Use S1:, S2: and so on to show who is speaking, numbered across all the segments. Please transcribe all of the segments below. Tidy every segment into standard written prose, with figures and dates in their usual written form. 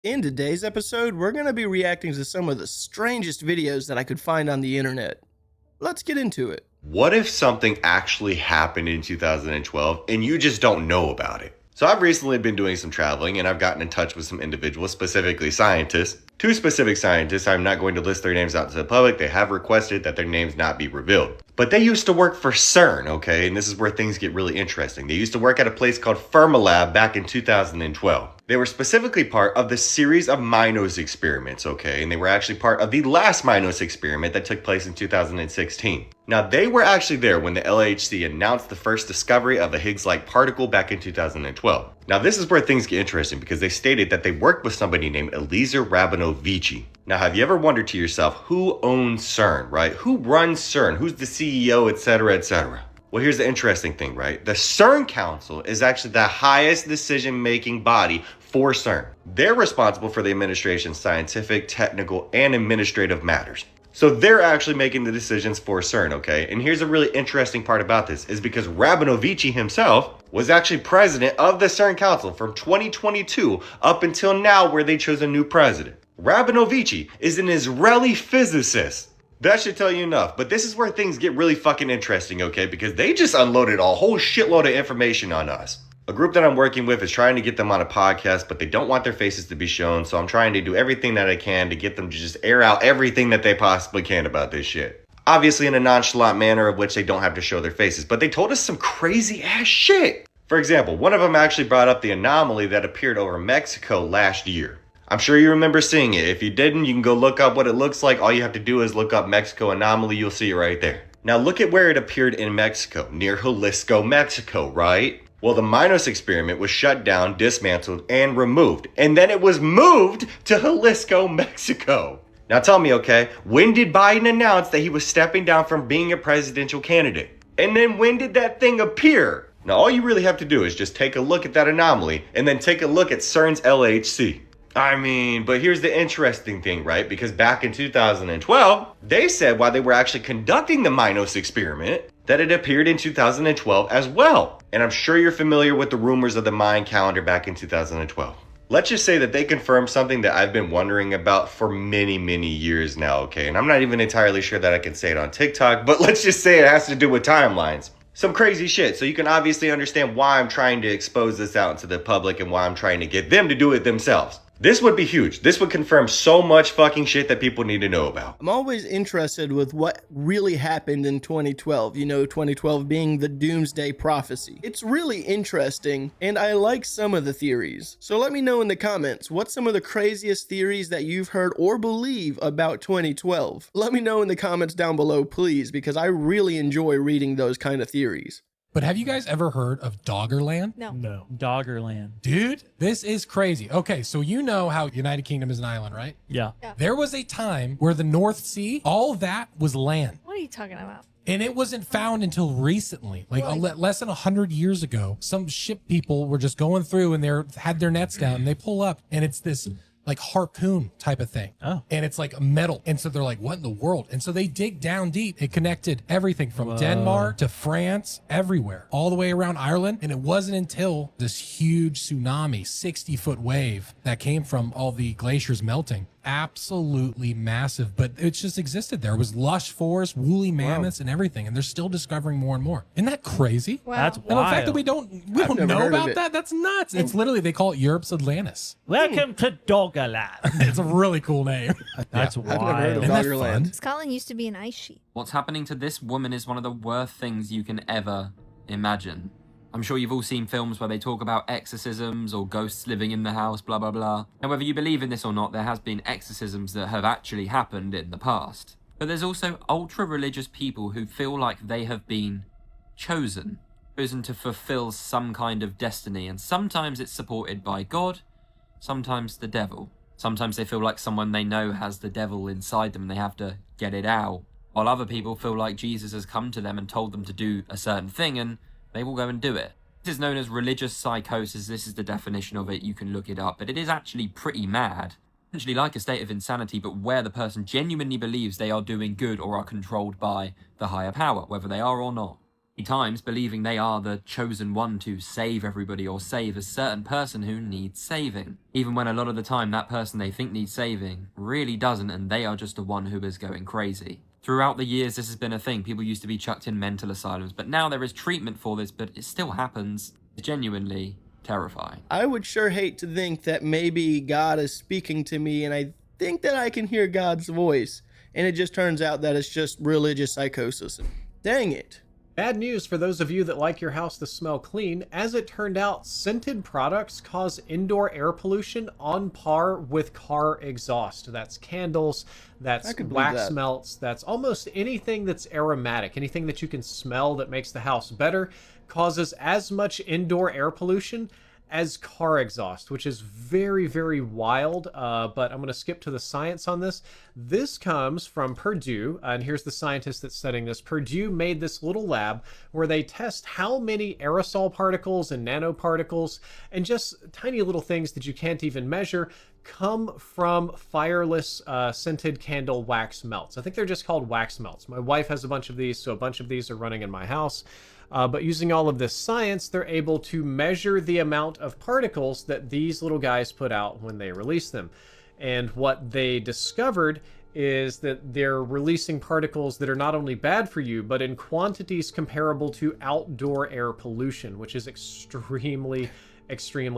S1: In today's episode, we're going to be reacting to some of the strangest videos that I could find on the internet. Let's get into it.
S2: What if something actually happened in 2012 and you just don't know about it? So I've recently been doing some traveling and I've gotten in touch with some individuals, specifically scientists. Two specific scientists, I'm not going to list their names out to the public. They have requested that their names not be revealed. But they used to work for CERN, okay? And this is where things get really interesting. They used to work at a place called Fermilab back in 2012. They were specifically part of the series of Minos experiments, okay? And they were actually part of the last Minos experiment that took place in 2016. Now, they were actually there when the LHC announced the first discovery of a Higgs-like particle back in 2012. Now, this is where things get interesting because they stated that they worked with somebody named Eliezer Rabinovici. Now, have you ever wondered to yourself, who owns CERN, right? Who runs CERN? Who's the CEO, etc., etc.? Well, here's the interesting thing, right? The CERN Council is actually the highest decision-making body for CERN. They're responsible for the administration's scientific, technical, and administrative matters. So they're actually making the decisions for CERN, okay? And here's a really interesting part about this is because Rabinovici himself was actually president of the CERN Council from 2022 up until now where they chose a new president. Rabinovici is an Israeli physicist. That should tell you enough, but this is where things get really fucking interesting, okay? Because they just unloaded a whole shitload of information on us. A group that I'm working with is trying to get them on a podcast, but they don't want their faces to be shown, so I'm trying to do everything that I can to get them to just air out everything that they possibly can about this shit. Obviously in a nonchalant manner of which they don't have to show their faces, but they told us some crazy ass shit. For example, one of them actually brought up the anomaly that appeared over Mexico last year. I'm sure you remember seeing it. If you didn't, you can go look up what it looks like. All you have to do is look up Mexico anomaly. You'll see it right there. Now look at where it appeared in Mexico, near Jalisco, Mexico, right? Well, the Minos experiment was shut down, dismantled, and removed. And then it was moved to Jalisco, Mexico. Now tell me, okay, when did Biden announce that he was stepping down from being a presidential candidate? And then when did that thing appear? Now all you really have to do is just take a look at that anomaly and then take a look at CERN's LHC. I mean, but here's the interesting thing, right? Because back in 2012, they said while they were actually conducting the Minos experiment, that it appeared in 2012 as well. And I'm sure you're familiar with the rumors of the Mayan calendar back in 2012. Let's just say that they confirmed something that I've been wondering about for many, many years now, okay? And I'm not even entirely sure that I can say it on TikTok, but let's just say it has to do with timelines. Some crazy shit. So you can obviously understand why I'm trying to expose this out to the public and why I'm trying to get them to do it themselves. This would be huge. This would confirm so much fucking shit that people need to know about.
S1: I'm always interested with what really happened in 2012. You know, 2012 being the doomsday prophecy. It's really interesting, and I like some of the theories. So let me know in the comments, what's some of the craziest theories that you've heard or believe about 2012? Let me know in the comments down below, please, because I really enjoy reading those kind of theories.
S3: But have you guys ever heard of Doggerland?
S4: No.
S5: Doggerland.
S3: Dude, this is crazy. Okay, so you know how United Kingdom is an island, right?
S5: Yeah.
S3: There was a time where the North Sea, all that was land.
S4: What are you talking about?
S3: And it wasn't found until recently, like less than 100 years ago. Some ship people were just going through and had their nets down and they pull up and it's this like harpoon type of thing.
S5: Oh.
S3: And it's like metal. And so they're like, what in the world? And so they dig down deep. It connected everything from Denmark to France, everywhere, all the way around Ireland. And it wasn't until this huge tsunami, 60-foot wave that came from all the glaciers melting. Absolutely massive, but it just existed there. It was lush forest, woolly mammoths, and everything, and they're still discovering more and more. Isn't that crazy?
S4: Wow.
S5: That's
S3: And the fact that we don't
S1: never
S3: know
S1: heard of
S3: about
S1: it.
S3: that's nuts. It's literally, they call it Europe's Atlantis.
S5: Welcome to Doggerland.
S3: It's a really cool name.
S5: That's
S1: I've never heard of
S3: Isn't that
S1: Doggerland.
S3: fun?
S4: Scotland used to be an ice sheet.
S6: What's happening to this woman is one of the worst things you can ever imagine. I'm sure you've all seen films where they talk about exorcisms or ghosts living in the house, blah, blah, blah. Now, whether you believe in this or not, there has been exorcisms that have actually happened in the past. But there's also ultra-religious people who feel like they have been chosen to fulfill some kind of destiny, and sometimes it's supported by God, sometimes the devil. Sometimes they feel like someone they know has the devil inside them and they have to get it out, while other people feel like Jesus has come to them and told them to do a certain thing and they will go and do it. This is known as religious psychosis. This is the definition of it. You can look it up, but it is actually pretty mad. Essentially like a state of insanity, but where the person genuinely believes they are doing good or are controlled by the higher power, whether they are or not. times believing they are the chosen one to save everybody or save a certain person who needs saving, even when a lot of the time that person they think needs saving really doesn't, and they are just the one who is going crazy. Throughout the years, this has been a thing. People used to be chucked in mental asylums, but now there is treatment for this, but it still happens. It's genuinely terrifying.
S1: I would sure hate to think that maybe God is speaking to me and I think that I can hear God's voice, and it just turns out that it's just religious psychosis. Dang it.
S7: Bad news for those of you that like your house to smell clean. As it turned out, scented products cause indoor air pollution on par with car exhaust. That's candles, that's wax melts, that's almost anything that's aromatic. Anything that you can smell that makes the house better causes as much indoor air pollution as car exhaust, which is very, very wild. But I'm going to skip to the science on this. This comes from Purdue, and here's the scientist that's studying this. Purdue made this little lab where they test how many aerosol particles and nanoparticles and just tiny little things that you can't even measure come from fireless scented candle wax melts. I think they're just called wax melts. My wife has a bunch of these, so a bunch of these are running in my house. But using all of this science, they're able to measure the amount of particles that these little guys put out when they release them. And what they discovered is that they're releasing particles that are not only bad for you, but in quantities comparable to outdoor air pollution, which is extremely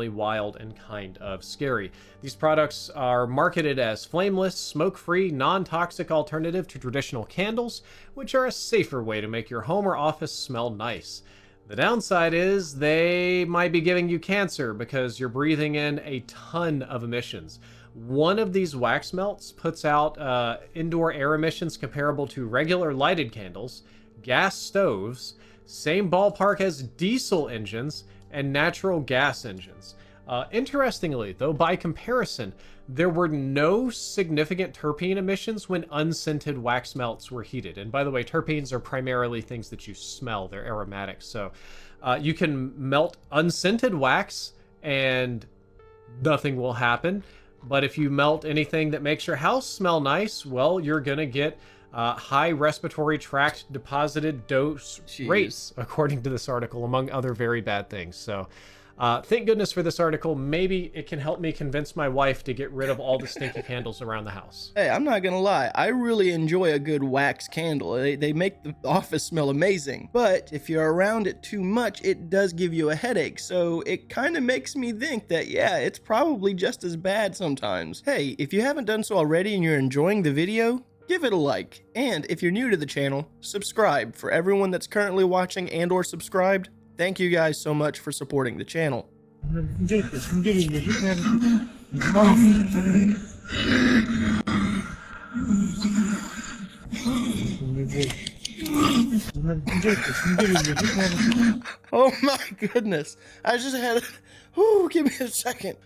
S7: wild and kind of scary. These products are marketed as flameless, smoke-free, non-toxic alternative to traditional candles, which are a safer way to make your home or office smell nice. The downside is they might be giving you cancer because you're breathing in a ton of emissions. One of these wax melts puts out indoor air emissions comparable to regular lighted candles, gas stoves, same ballpark as diesel engines, and natural gas engines. Interestingly, though, by comparison, there were no significant terpene emissions when unscented wax melts were heated. And by the way, terpenes are primarily things that you smell. They're aromatics. So you can melt unscented wax and nothing will happen. But if you melt anything that makes your house smell nice, well, you're going to get high respiratory tract deposited dose rates, according to this article, among other very bad things. So thank goodness for this article. Maybe it can help me convince my wife to get rid of all the stinky candles around the house.
S1: Hey, I'm not gonna lie, I really enjoy a good wax candle. They make the office smell amazing. But if you're around it too much, it does give you a headache. So it kind of makes me think that, yeah, it's probably just as bad sometimes. Hey, if you haven't done so already and you're enjoying the video, give it a like. And if you're new to the channel, subscribe. For everyone that's currently watching and or subscribed, thank you guys so much for supporting the channel. Oh my goodness. I just had, give me a second.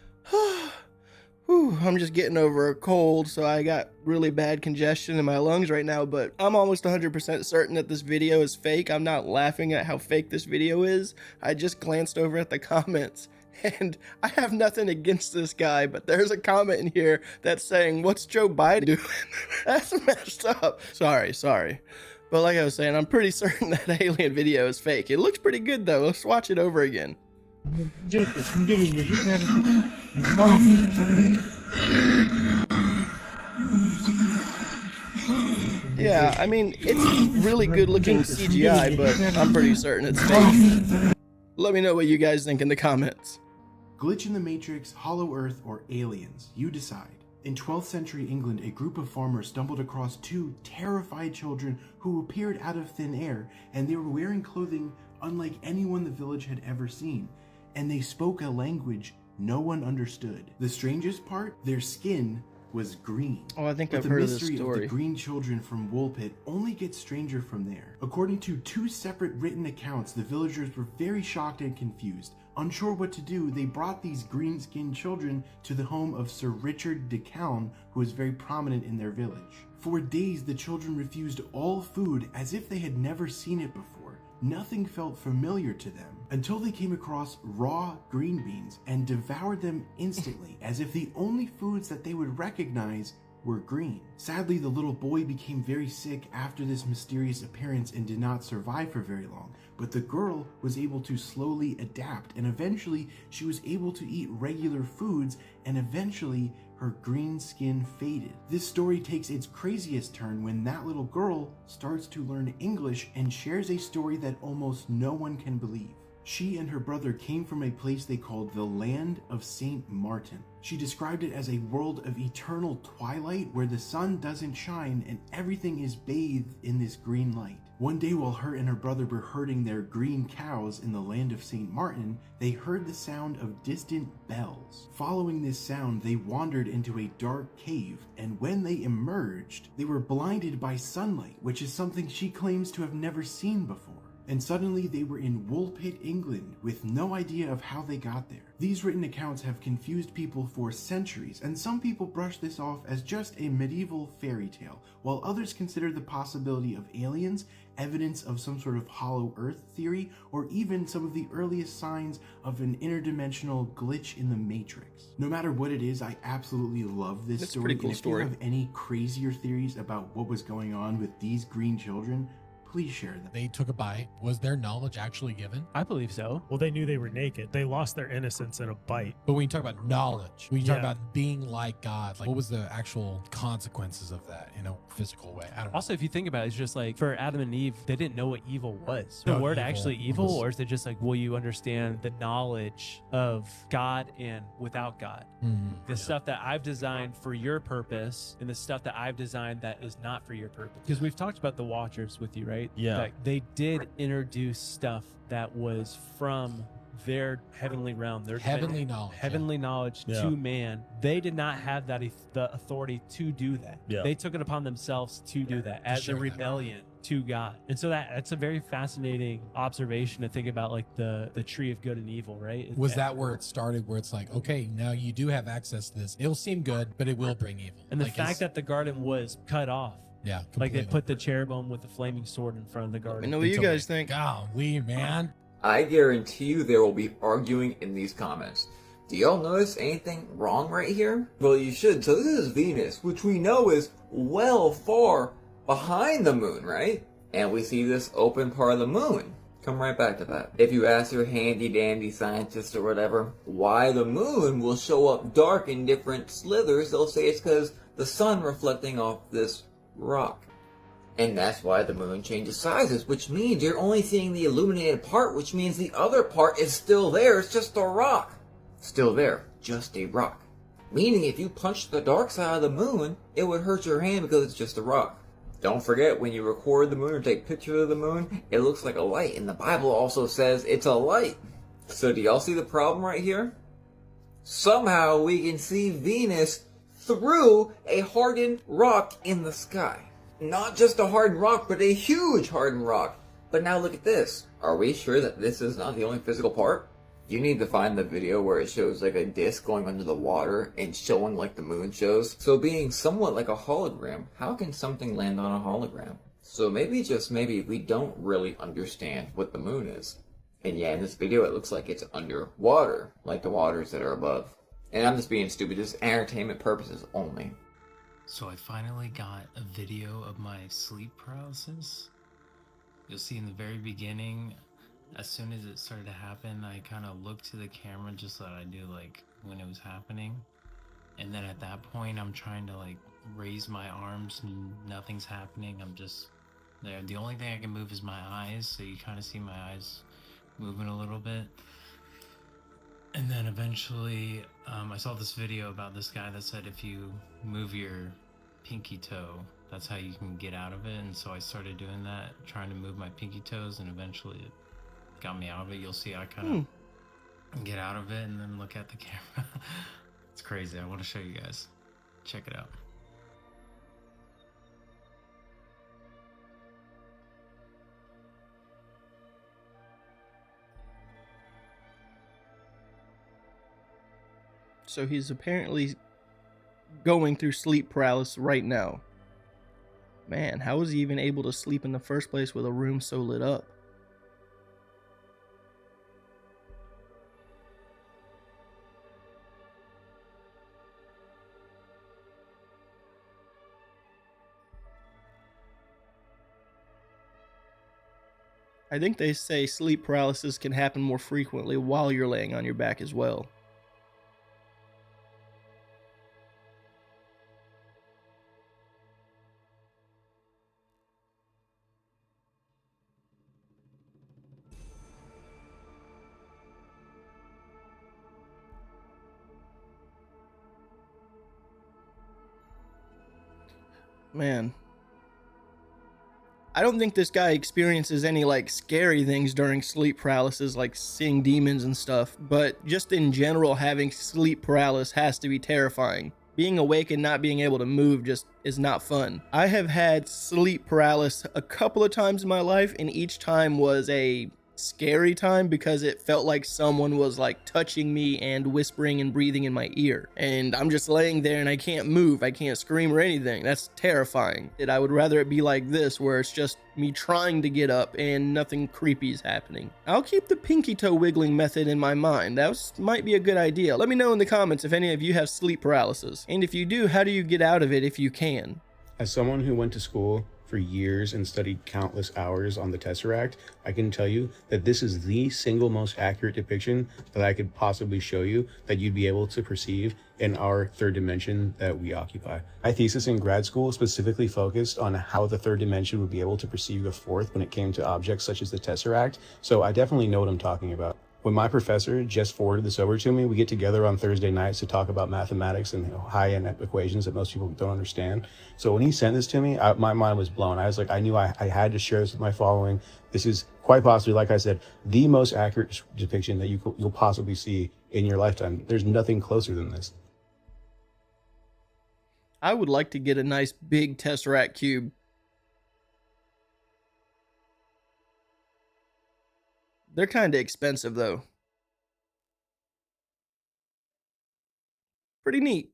S1: I'm just getting over a cold, so I got really bad congestion in my lungs right now, but I'm almost 100% certain that this video is fake. I'm not laughing at how fake this video is. I just glanced over at the comments, and I have nothing against this guy, but there's a comment in here that's saying, "What's Joe Biden doing?" That's messed up. Sorry. But like I was saying, I'm pretty certain that alien video is fake. It looks pretty good, though. Let's watch it over again. Yeah, I mean, it's really good looking CGI, but I'm pretty certain it's fake. Let me know what you guys think in the comments.
S8: Glitch in the Matrix, Hollow Earth, or aliens, you decide. In 12th century England, a group of farmers stumbled across two terrified children who appeared out of thin air, and they were wearing clothing unlike anyone the village had ever seen, and they spoke a language no one understood. The strangest part, their skin was green.
S1: Oh, I think I've heard of this story.
S8: The mystery of the green children from Woolpit only gets stranger from there. According to two separate written accounts, the villagers were very shocked and confused. Unsure what to do, they brought these green-skinned children to the home of Sir Richard de Calne, who was very prominent in their village. For days, the children refused all food as if they had never seen it before. Nothing felt familiar to them until they came across raw green beans and devoured them instantly, as if the only foods that they would recognize were green. Sadly, the little boy became very sick after this mysterious appearance and did not survive for very long, but the girl was able to slowly adapt, and eventually she was able to eat regular foods, and eventually her green skin faded. This story takes its craziest turn when that little girl starts to learn English and shares a story that almost no one can believe. She and her brother came from a place they called the Land of Saint Martin. She described it as a world of eternal twilight where the sun doesn't shine and everything is bathed in this green light. One day while her and her brother were herding their green cows in the Land of Saint Martin, they heard the sound of distant bells. Following this sound, they wandered into a dark cave, and when they emerged, they were blinded by sunlight, which is something she claims to have never seen before. And suddenly they were in Woolpit, England, with no idea of how they got there. These written accounts have confused people for centuries, and some people brush this off as just a medieval fairy tale, while others consider the possibility of aliens, evidence of some sort of hollow earth theory, or even some of the earliest signs of an interdimensional glitch in the Matrix. No matter what it is, I absolutely love this story.
S1: Pretty cool
S8: and if
S1: story.
S8: you have any crazier theories about what was going on with these green children, please share them.
S3: They took a bite. Was their knowledge actually given?
S9: I believe so. Well, they knew they were naked. They lost their innocence in a bite.
S3: But when you talk about knowledge, when you talk
S9: Yeah.
S3: about being like God, like what was the actual consequences of that in a physical way? I don't know.
S10: Also, if you think about it, it's just like for Adam and Eve, they didn't know what evil was. The
S3: No,
S10: word
S3: evil
S10: actually evil,
S3: was-
S10: or is it just like, will you understand the knowledge of God and without God? The stuff that I've designed for your purpose and the stuff that I've designed that is not for your purpose. Because we've talked about the Watchers with you, right?
S9: Yeah.
S10: That they did introduce stuff that was from their heavenly realm, their
S3: Heavenly knowledge.
S10: heavenly knowledge
S9: Yeah.
S10: to man. They did not have that the authority to do that.
S9: Yeah.
S10: They took it upon themselves to do that as
S3: share
S10: a
S3: that.
S10: rebellion to God. And so that's a very fascinating observation to think about, like the tree of good and evil, right?
S3: Was that where it started, where it's like, okay, now you do have access to this. It'll seem good, but it will bring evil.
S10: And the
S3: Like,
S10: fact
S3: it's-
S10: that the garden was cut off.
S3: yeah,
S10: Like they
S3: completely.
S10: put the cherubim with the flaming sword in front of the
S1: Let me
S10: garden.
S1: know what you guys think.
S3: Golly, man.
S11: I guarantee you there will be arguing in these comments. Do y'all notice anything wrong right here? Well, you should. So this is Venus, which we know is well far behind the moon, right? And we see this open part of the moon. Come right back to that. If you ask your handy dandy scientist or whatever why the moon will show up dark in different slithers, they'll say it's because the sun reflecting off this rock. And that's why the moon changes sizes, which means you're only seeing the illuminated part, which means the other part is still there, it's just a rock. Still there, just a rock. Meaning if you punch the dark side of the moon, it would hurt your hand because it's just a rock. Don't forget, when you record the moon or take pictures of the moon, it looks like a light, and the Bible also says it's a light. So do y'all see the problem right here? Somehow we can see Venus through a hardened rock in the sky. Not just a hardened rock, but a huge hardened rock. But now look at this. Are we sure that this is not the only physical part? You need to find the video where it shows like a disc going under the water and showing like the moon shows. So being somewhat like a hologram, how can something land on a hologram? So maybe, just maybe, we don't really understand what the moon is. And yeah, in this video it looks like it's underwater, like the waters that are above. And I'm just being stupid, just entertainment purposes only.
S12: So I finally got a video of my sleep paralysis. You'll see in the very beginning, as soon as it started to happen, I kind of looked to the camera just so that I knew like when it was happening. And then at that point, I'm trying to like raise my arms and nothing's happening. I'm just there. The only thing I can move is my eyes. So you kind of see my eyes moving a little bit. And then eventually, I saw this video about this guy that said if you move your pinky toe, that's how you can get out of it. And so I started doing that, trying to move my pinky toes, and eventually it got me out of it. You'll see I kind of get out of it and then look at the camera. It's crazy. I want to show you guys. Check it out.
S1: So he's apparently going through sleep paralysis right now. Man, how was he even able to sleep in the first place with a room so lit up? I think they say sleep paralysis can happen more frequently while you're laying on your back as well. Man, I don't think this guy experiences any like scary things during sleep paralysis, like seeing demons and stuff, but just in general, having sleep paralysis has to be terrifying. Being awake and not being able to move just is not fun. I have had sleep paralysis a couple of times in my life, and each time was a scary time because it felt like someone was like touching me and whispering and breathing in my ear, and I'm just laying there and I can't move, I can't scream or anything. That's terrifying. And I would rather it be like this, where it's just me trying to get up and nothing creepy is happening. I'll keep the pinky toe wiggling method in my mind. That might be a good idea. Let me know in the comments if any of you have sleep paralysis, and if you do, how do you get out of it if you can?
S13: As someone who went to school for years and studied countless hours on the tesseract, I can tell you that this is the single most accurate depiction that I could possibly show you that you'd be able to perceive in our third dimension that we occupy. My thesis in grad school specifically focused on how the third dimension would be able to perceive the fourth when it came to objects such as the tesseract, so I definitely know what I'm talking about. When my professor just forwarded this over to me, we get together on Thursday nights to talk about mathematics and high-end equations that most people don't understand. So when he sent this to me, my mind was blown. I was like, I knew I had to share this with my following. This is quite possibly, like I said, the most accurate depiction that you'll possibly see in your lifetime. There's nothing closer than this.
S1: I would like to get a nice big tesseract cube. They're kind of expensive, though. Pretty neat.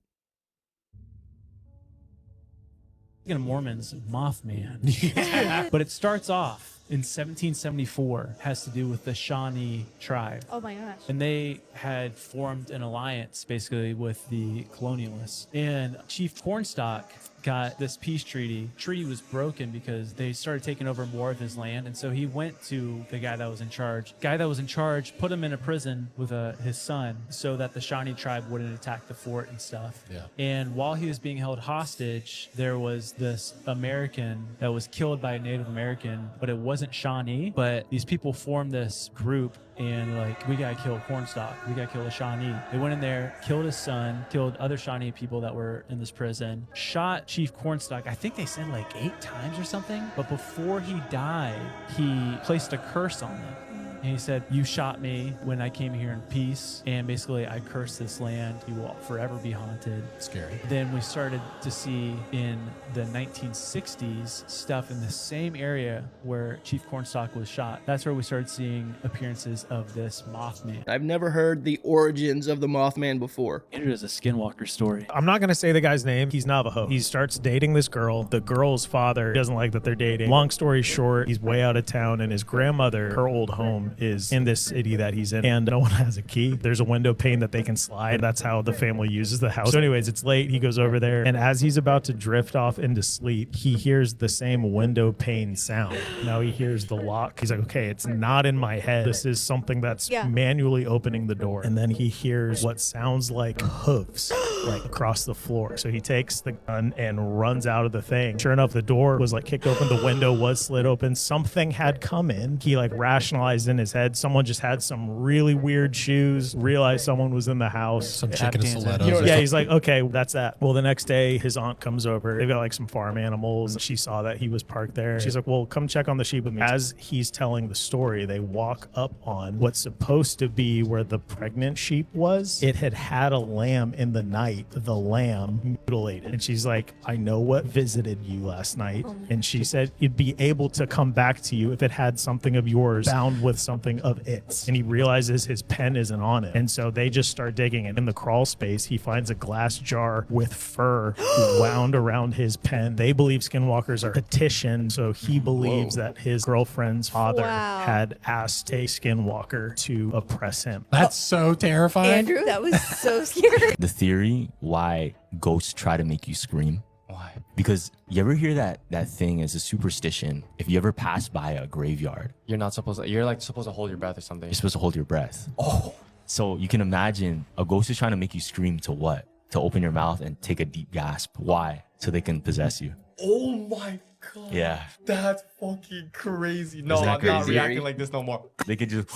S10: Speaking of Mormons, Mothman. But it starts off in 1774, has to do with the Shawnee tribe.
S4: Oh my gosh.
S10: And they had formed an alliance basically with the colonialists. And Chief Cornstalk got this peace treaty. Treaty was broken because they started taking over more of his land. And so he went to the guy that was in charge. Guy that was in charge put him in a prison with his son so that the Shawnee tribe wouldn't attack the fort and stuff.
S3: Yeah.
S10: And while he was being held hostage, there was this American that was killed by a Native American, but it wasn't Shawnee. But these people formed this group and like, we gotta kill Cornstalk, we gotta kill the Shawnee. They went in there, killed his son, killed other Shawnee people that were in this prison, shot Chief Cornstalk, I think they said like 8 times or something. But before he died, he placed a curse on them. And he said, you shot me when I came here in peace, and basically I cursed this land. You will forever be haunted.
S3: Scary.
S10: Then we started to see in the 1960s stuff in the same area where Chief Cornstalk was shot. That's where we started seeing appearances of this Mothman.
S1: I've never heard the origins of the Mothman before.
S10: It is a Skinwalker story.
S9: I'm not going to say the guy's name. He's Navajo. He starts dating this girl. The girl's father doesn't like that they're dating. Long story short, he's way out of town, and his grandmother, her old home, is in this city that he's in, and no one has a key. There's a window pane that they can slide. That's how the family uses the house. So anyways, it's late. He goes over there, and as he's about to drift off into sleep, he hears the same window pane sound. Now he hears the lock. He's like, okay, it's not in my head. This is something that's manually opening the door. And then he hears what sounds like hooves like across the floor. So he takes the gun and runs out of the thing. Sure enough, the door was like kicked open. The window was slid open. Something had come in. He like rationalized in his head. Someone just had some really weird shoes, realized someone was in the house.
S3: Some chicken stilettos.
S9: Yeah, he's like, okay, that's that. Well, the next day, his aunt comes over. They've got like some farm animals. She saw that he was parked there. She's like, well, come check on the sheep with me. As he's telling the story, they walk up on what's supposed to be where the pregnant sheep was. It had had a lamb in the night. The lamb mutilated. And she's like, I know what visited you last night. And she said, you'd be able to come back to you if it had something of yours bound with something of its. And he realizes his pen isn't on it. And so they just start digging. And in the crawl space, he finds a glass jar with fur wound around his pen. They believe Skinwalkers are petitioned. So he believes that his girlfriend's father had asked a Skinwalker to oppress him.
S3: That's so terrifying.
S4: Andrew, that was so scary.
S14: The theory why ghosts try to make you scream Why? Because you ever hear that thing as a superstition? If you ever pass by a graveyard,
S15: You're not supposed to, you're like supposed to hold your breath or something.
S14: you're supposed to hold your breath. Oh. So you can imagine a ghost is trying to make you scream to what? To open your mouth and take a deep gasp. Why? So they can possess you.
S15: Oh my God.
S14: Yeah.
S15: That's fucking crazy. No,
S14: Isn't that
S15: I'm not
S14: crazy?
S15: reacting like this no more.
S14: They could just,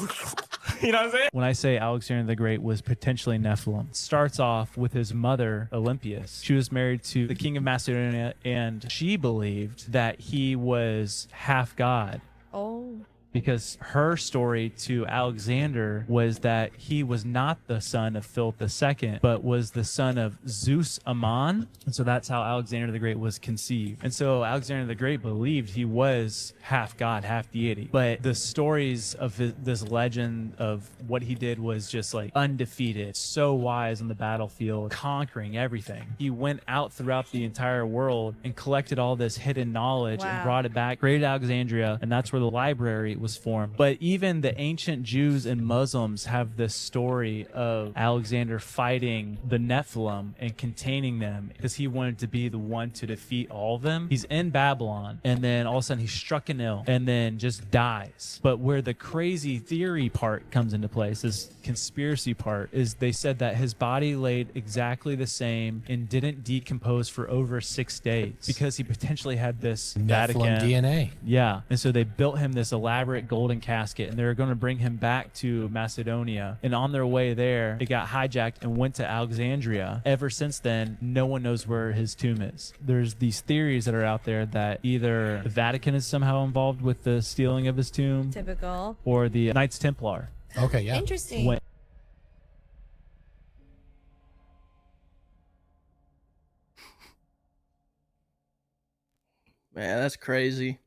S10: You know what I'm saying? When I say Alexander the Great was potentially Nephilim, starts off with his mother, Olympias. She was married to the king of Macedonia, and she believed that he was half god.
S4: Oh.
S10: Because her story to Alexander was that he was not the son of Philip II, but was the son of Zeus Ammon. And so that's how Alexander the Great was conceived. And so Alexander the Great believed he was half god, half deity. But the stories of this legend of what he did was just like undefeated, so wise on the battlefield, conquering everything. He went out throughout the entire world and collected all this hidden knowledge and brought it back, created Alexandria, and that's where the library was formed. But even the ancient Jews and Muslims have this story of Alexander fighting the Nephilim and containing them because he wanted to be the one to defeat all of them. He's in Babylon, and then all of a sudden he's struck an ill and then just dies. But where the crazy theory part comes into place, this conspiracy part, is they said that his body laid exactly the same and didn't decompose for over 6 days because he potentially had this Vatican
S3: DNA.
S10: Yeah. And so they built him this elaborate golden casket, and they were going to bring him back to Macedonia. And on their way there, it got hijacked and went to Alexandria. Ever since then, no one knows where his tomb is. There's these theories that are out there that either the Vatican is somehow involved with the stealing of his tomb,
S4: Typical.
S10: or the Knights Templar.
S3: Okay, yeah.
S4: Interesting.
S1: Man, that's crazy.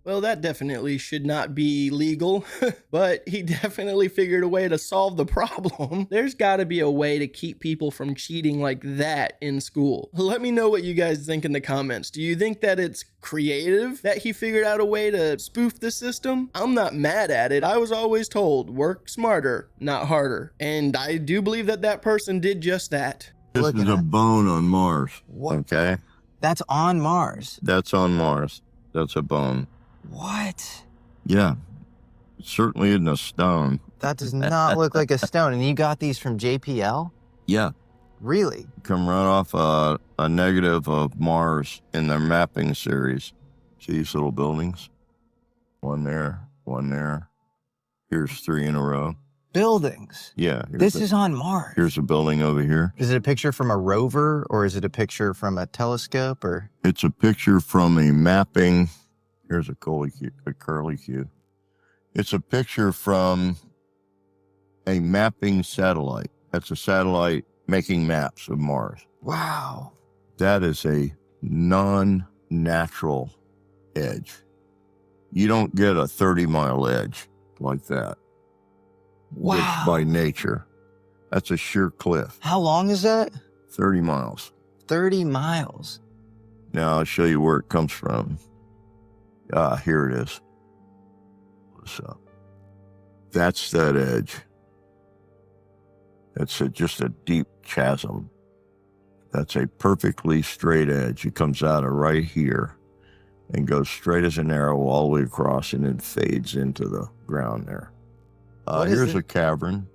S1: Well, that definitely should not be legal, but he definitely figured a way to solve the problem. There's got to be a way to keep people from cheating like that in school. Let me know what you guys think in the comments. Do you think that it's creative that he figured out a way to spoof the system? I'm not mad at it. I was always told, work smarter, not harder. And I do believe that that person did just that.
S16: This is a bone on Mars. What? Okay.
S17: That's on Mars.
S16: That's on Mars. That's a bone.
S17: What?
S16: Yeah. It certainly isn't a stone.
S17: That does not look like a stone. And you got these from JPL?
S16: Yeah.
S17: Really?
S16: Come right off a negative of Mars in their mapping series. See these little buildings? One there, one there. Here's 3 in a row.
S17: Buildings?
S16: Yeah.
S17: This is on Mars.
S16: Here's a building over here.
S17: Is it a picture from a rover, or is it a picture from a telescope, or?
S16: It's a picture from a mapping. Here's a curly Q. It's a picture from a mapping satellite. That's a satellite making maps of Mars.
S17: Wow.
S16: That is a non-natural edge. You don't get a 30-mile edge like that.
S17: Wow.
S16: Just by nature. That's a sheer cliff.
S17: How long is that?
S16: 30 miles.
S17: 30 miles.
S16: Now I'll show you where it comes from. Here it is. What's up? That's that edge. It's just a deep chasm. That's a perfectly straight edge. It comes out of right here and goes straight as an arrow all the way across and then fades into the ground there. Here's a cavern,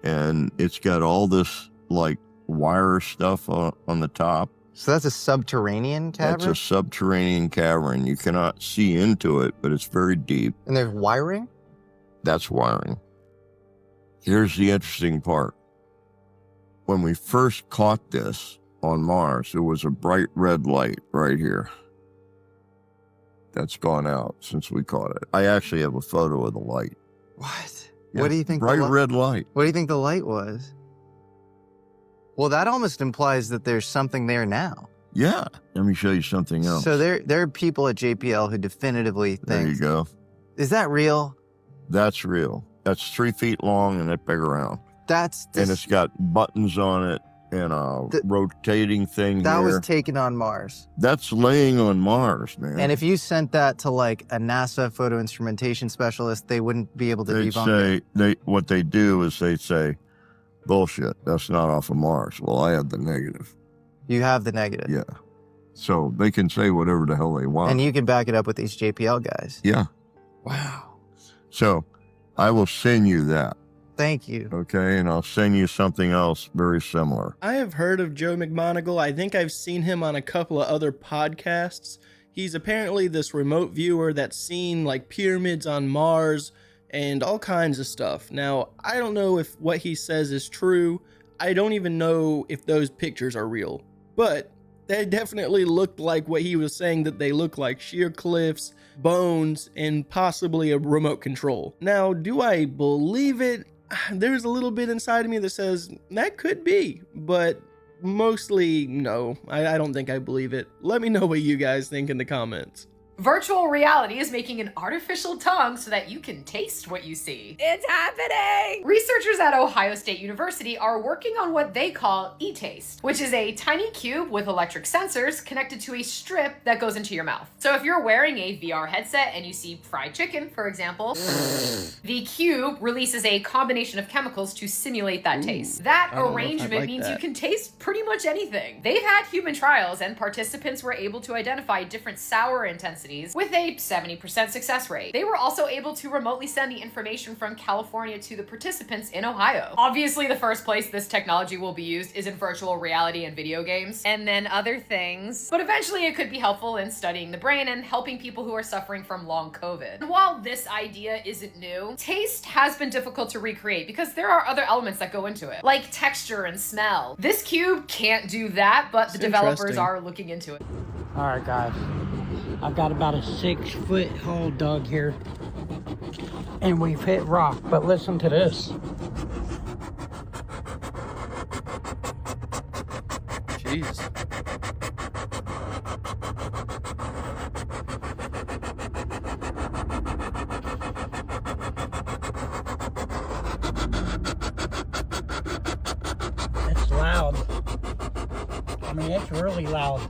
S16: and it's got all this like wire stuff on the top.
S17: So that's a subterranean cavern?
S16: That's a subterranean cavern. You cannot see into it, but it's very deep.
S17: And there's wiring?
S16: That's wiring. Here's the interesting part. When we first caught this on Mars, there was a bright red light right here. That's gone out since we caught it. I actually have a photo of the light.
S17: What?
S16: Yeah,
S17: What do you think?
S16: Bright red light.
S17: What do you think the light was? Well, that almost implies that there's something there now.
S16: Yeah. Let me show you something else.
S17: So there are people at JPL who definitively think.
S16: There you go.
S17: Is that real?
S16: That's real. That's 3 feet long and that big around.
S17: And
S16: it's got buttons on it and a rotating thing
S17: That
S16: here.
S17: was taken on Mars.
S16: That's laying on Mars, man.
S17: And if you sent that to like a NASA photo instrumentation specialist, they wouldn't be able to
S16: They'd
S17: debunk it.
S16: say, what they do is they say, bullshit, that's not off of Mars. Well, I have the negative.
S17: You have the negative.
S16: Yeah. So they can say whatever the hell they want.
S17: And you can back it up with these JPL guys.
S16: Yeah.
S17: Wow.
S16: So I will send you that.
S17: Thank you.
S16: Okay, and I'll send you something else very similar.
S1: I have heard of Joe McMoneagle. I think I've seen him on a couple of other podcasts. He's apparently this remote viewer that's seen like pyramids on Mars and all kinds of stuff. Now, I don't know if what he says is true. I don't even know if those pictures are real, but they definitely looked like what he was saying that they look like: sheer cliffs, bones, and possibly a remote control. Now, do I believe it? There's a little bit inside of me that says that could be, but mostly no. I don't think I believe it. Let me know what you guys think in the comments.
S18: Virtual reality is making an artificial tongue so that you can taste what you see. It's happening! Researchers at Ohio State University are working on what they call e-taste, which is a tiny cube with electric sensors connected to a strip that goes into your mouth. So if you're wearing a VR headset and you see fried chicken, for example, the cube releases a combination of chemicals to simulate that taste. That
S1: I don't know if I'd
S18: arrangement
S1: like
S18: means
S1: that.
S18: you can taste pretty much anything. They've had human trials and participants were able to identify different sour intensities with a 70% success rate. They were also able to remotely send the information from California to the participants in Ohio. Obviously, the first place this technology will be used is in virtual reality and video games, and then other things. But eventually it could be helpful in studying the brain and helping people who are suffering from long COVID. And while this idea isn't new, taste has been difficult to recreate because there are other elements that go into it, like texture and smell. This cube can't do that, but the developers
S19: interesting.
S18: are looking into it.
S19: All right, guys. I've got about a 6-foot hole dug here, and we've hit rock. But listen to this.
S1: Jeez.
S19: It's loud. I mean, it's really loud.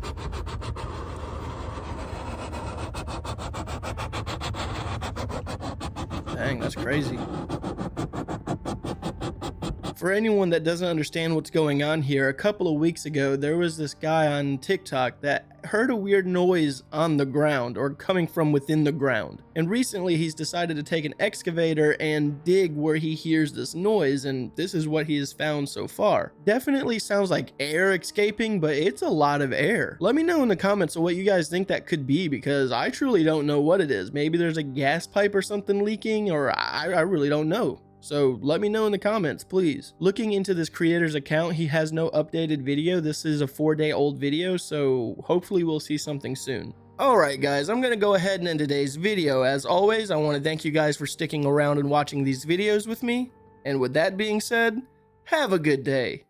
S1: Dang, that's crazy. For anyone that doesn't understand what's going on here, a couple of weeks ago, there was this guy on TikTok that heard a weird noise on the ground or coming from within the ground. And recently he's decided to take an excavator and dig where he hears this noise, and this is what he has found so far. Definitely sounds like air escaping, but it's a lot of air. Let me know in the comments what you guys think that could be, because I truly don't know what it is. Maybe there's a gas pipe or something leaking, or I really don't know. So let me know in the comments, please. Looking into this creator's account, he has no updated video. This is a 4-day-old video, so hopefully we'll see something soon. Alright guys, I'm going to go ahead and end today's video. As always, I want to thank you guys for sticking around and watching these videos with me. And with that being said, have a good day.